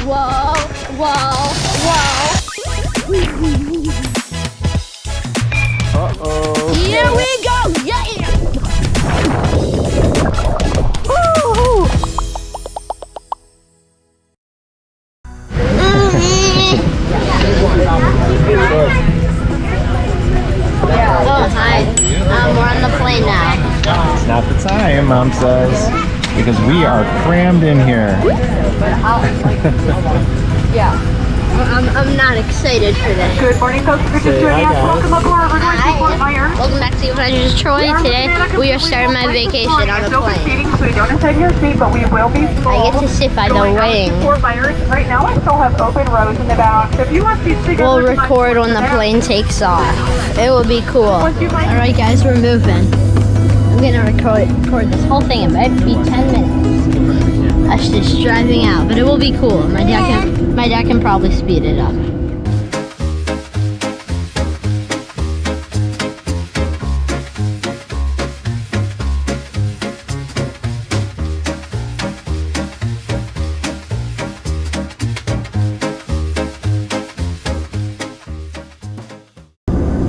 Whoa, whoa, whoa. Uh-oh. Here we go, yeah! Woo! Oh, hi. We're on the plane now. It's not the time, Mom says, because we are crammed in here. Yeah. I'm not excited for this. Good morning, folks. Say hi, guys. Welcome aboard. We're going to Fort Myers. Welcome back to Adventures Troy. Today we are starting my vacation on a plane. So we don't intend your seat, but we will be full. I get to sit by the wing. Fort Myers. Right now, I still have open rows in the back. So if you want seats together, We'll record when the plane takes off. It will be cool. Alright guys, we're moving. I'm gonna record this whole thing. It might be 10 minutes. Us just driving out, but it will be cool. My dad can probably speed it up.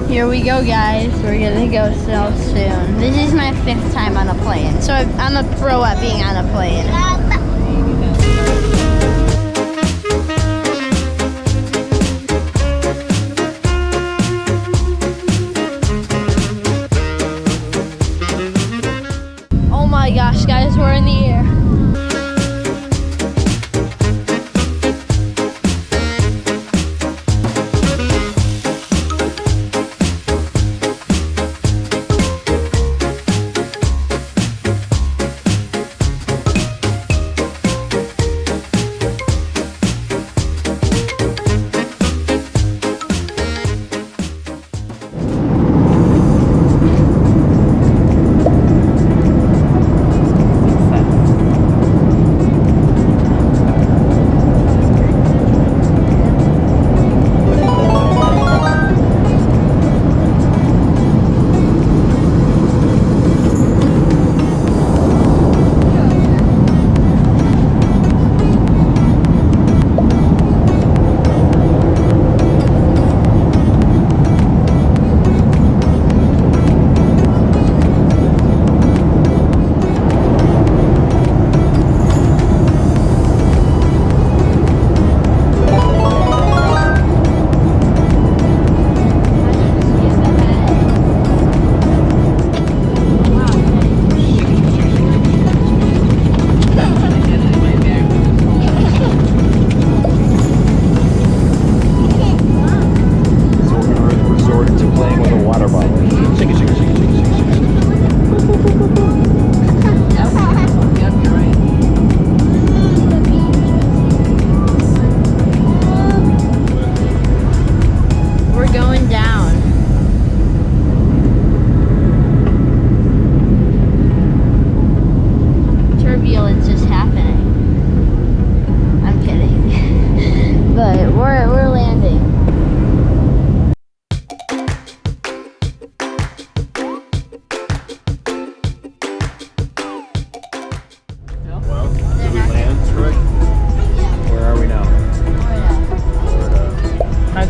Here we go, guys. We're gonna go so soon. This is my 5th time on a plane, so I'm a pro at being on a plane. Oh my gosh, guys, we're in the air.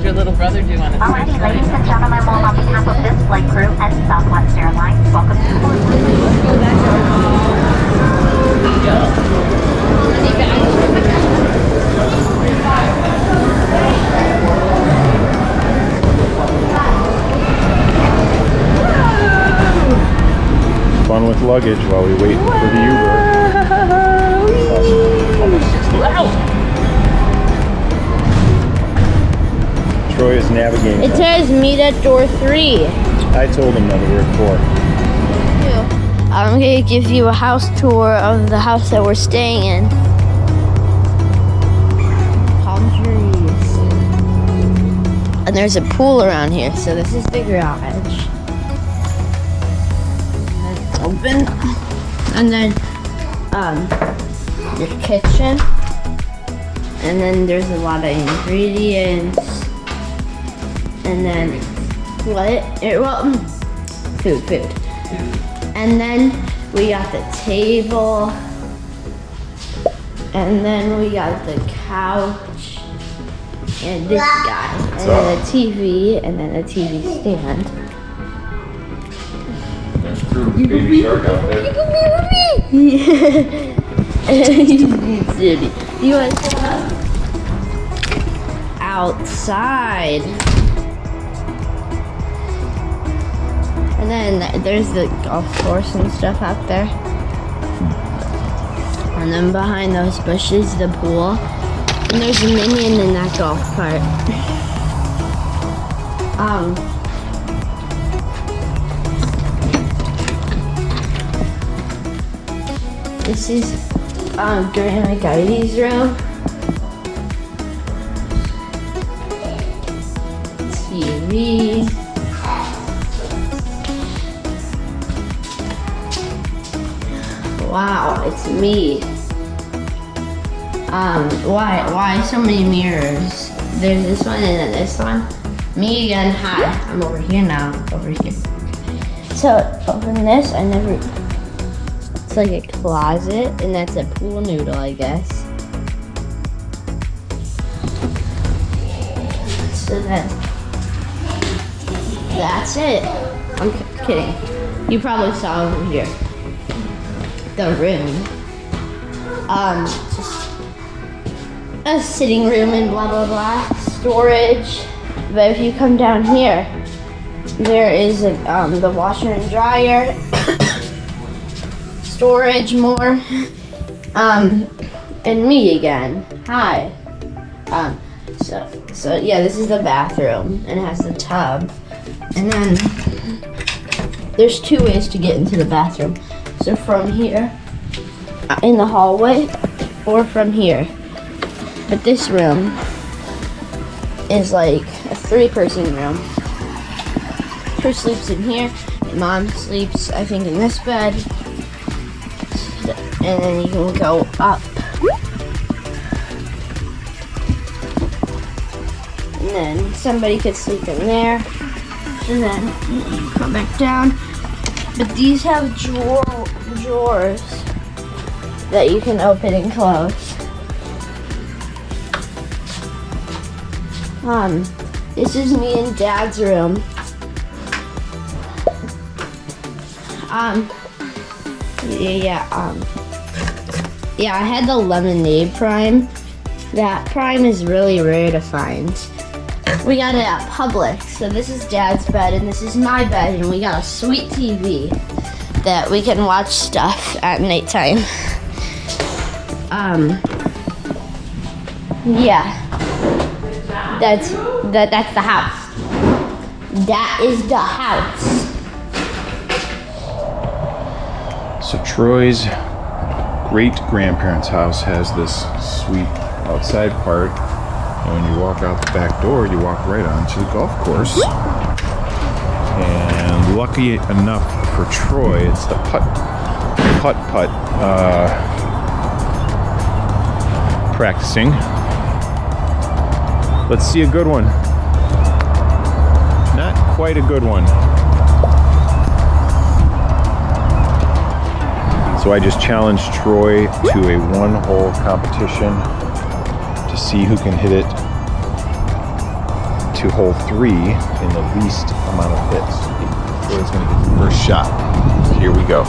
your little brother do on a Alrighty, ladies and gentlemen, well, on behalf of this flight crew at Southwest Airlines, welcome to Fort Fun with luggage while we wait for the Uber. Almost 60. Wow. Troy is navigating. It says meet at door 3. I told him that we were at 4. I'm gonna give you a house tour of the house that we're staying in. Palm trees. And there's a pool around here, so this is the garage. And it's open. And then the kitchen. And then there's a lot of ingredients. And then food. And then we got the table. And then we got the couch and this guy. And then a TV and then a TV stand. There's true baby shark out there. You want to outside. And then there's the golf course and stuff out there. And then behind those bushes, the pool. And there's a minion in that golf cart. This is Grandma Guide's room. TV. Wow, it's me. Why so many mirrors? There's this one and then this one. Me again, hi. I'm over here now, over here. So, open this, it's like a closet, and that's a pool noodle, I guess. So then, that's it. I'm kidding. You probably saw over here. The room. Just a sitting room and blah blah blah. Storage. But if you come down here, there is the washer and dryer. Storage more. And me again. Hi. So yeah, this is the bathroom and it has the tub. And then there's two ways to get into the bathroom. So from here, in the hallway, or from here. But this room is like a 3-person room. Her sleeps in here, and Mom sleeps, I think, in this bed. And then you can go up. And then somebody could sleep in there. And then come back down. But these have drawers that you can open and close. This is me and Dad's room. Yeah, I had the lemonade prime. That prime is really rare to find. We got it at Publix. So this is Dad's bed and this is my bed, and we got a sweet TV that we can watch stuff at nighttime. Yeah. That's the house. That is the house. So Troy's great-grandparents' house has this sweet outside part. And when you walk out the back door, you walk right onto the golf course. And lucky enough for Troy, it's the putt practicing. Let's see a good one. Not quite a good one. So I just challenged Troy to a 1-hole competition to see who can hit it to hole 3 in the least amount of hits. Troy's gonna get the first shot. Here we go.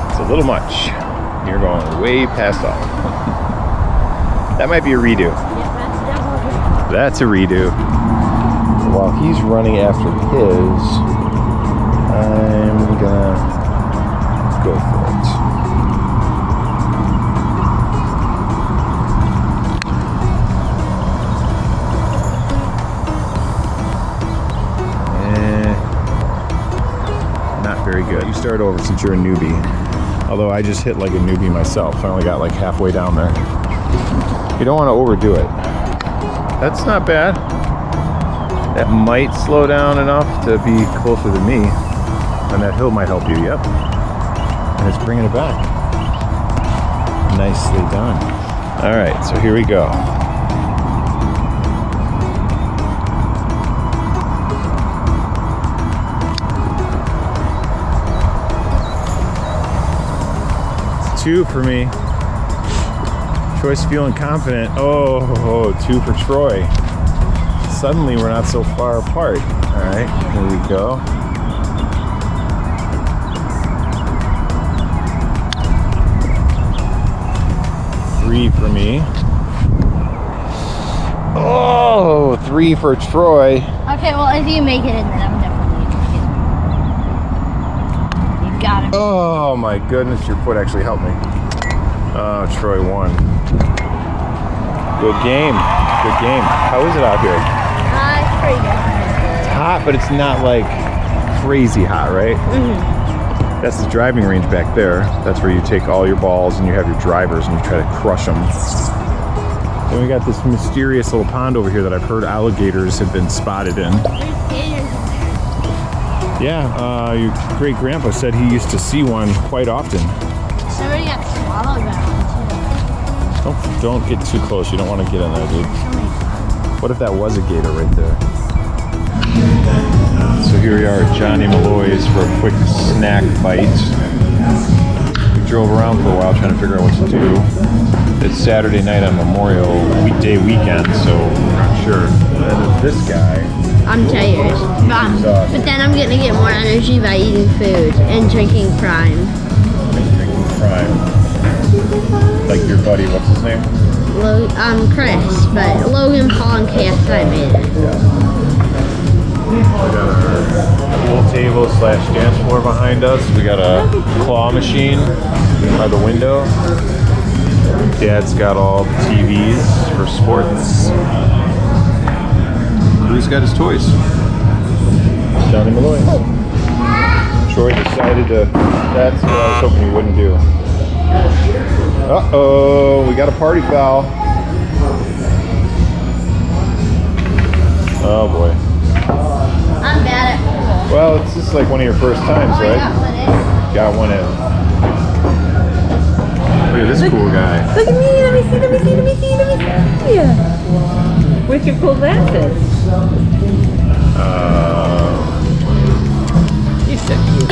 It's a little much. You're going way past off. That might be a redo. That's a redo. While he's running after his, I'm gonna go for it. Not very good. You start over since you're a newbie. Although I just hit like a newbie myself. I only got like halfway down there. You don't want to overdo it. That's not bad. That might slow down enough to be closer to me. And that hill might help you, yep. And it's bringing it back. Nicely done. All right, so here we go. 2 for me. Troy's feeling confident. Oh, 2 for Troy. Suddenly we're not so far apart. All right, here we go. Three for me. Oh, 3 for Troy. Okay, well, if you make it in, then I'm definitely making it. You got it. Oh my goodness, your foot actually helped me. Oh, Troy won. Good game. Good game. How is it out here? It's pretty good. It's hot, but it's not like crazy hot, right? Mm-hmm. That's the driving range back there. That's where you take all your balls and you have your drivers and you try to crush them. Then we got this mysterious little pond over here that I've heard alligators have been spotted in. Yeah, your great grandpa said he used to see one quite often. Somebody got swallowed by one too. Don't get too close. You don't want to get in there, dude. What if that was a gator right there? So here we are at Johnny Malloy's for a quick snack bite. We drove around for a while trying to figure out what to do. It's Saturday night on Memorial weekend, so we're not sure. And then there's this guy. I'm tired. But then I'm gonna get more energy by eating food and drinking Prime. Drinking Prime. Like your buddy, what's his name? Chris, but Logan Paul and KSI made it. Yeah. We got our pool table / dance floor behind us. We got a claw machine by the window. Dad's got all the TVs for sports. Crew's got his toys. Johnny Malloy. Troy decided to, that's what I was hoping he wouldn't do. Uh-oh, we got a party foul. Oh boy. I'm bad at pool. Well, it's just like one of your first times, right? Got one in. Look at this cool guy. Look at me, let me see. Yeah. With your cool glasses. You're so cute.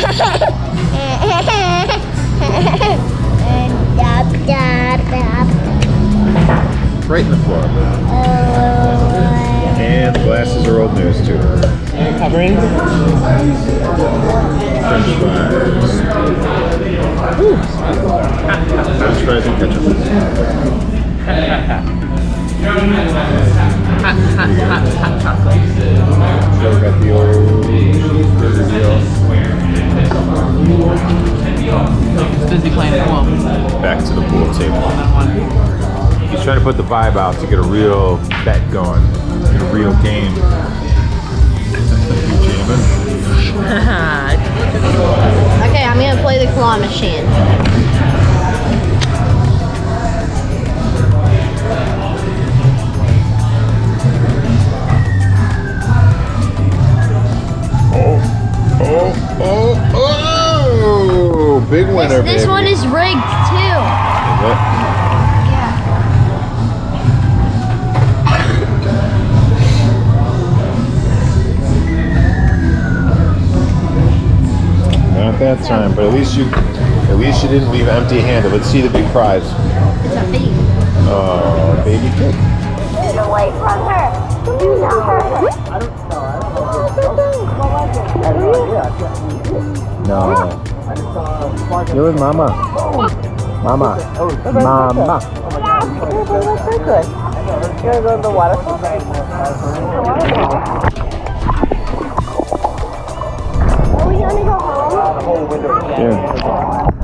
Right in the floor. And the glasses are old news too. You're covering? French fries. Ooh. French fries and ketchup. Hot chocolate. So we got the old burger deal. He's busy playing pool. Back to the pool table. He's trying to put the vibe out to get a real bet going, get a real game. You jamming? Okay, I'm gonna play the claw machine. Oh! Big winner, This baby. one is rigged too. Is it? Not that time, but at least you didn't leave empty-handed. Let's see the big prize. It's a baby. Oh, baby pig. Get away from her. Do not hurt her. No. You're with Mama. Mama. Mama. Good. You wanna go to the waterfall? Are we gonna go home? Yeah.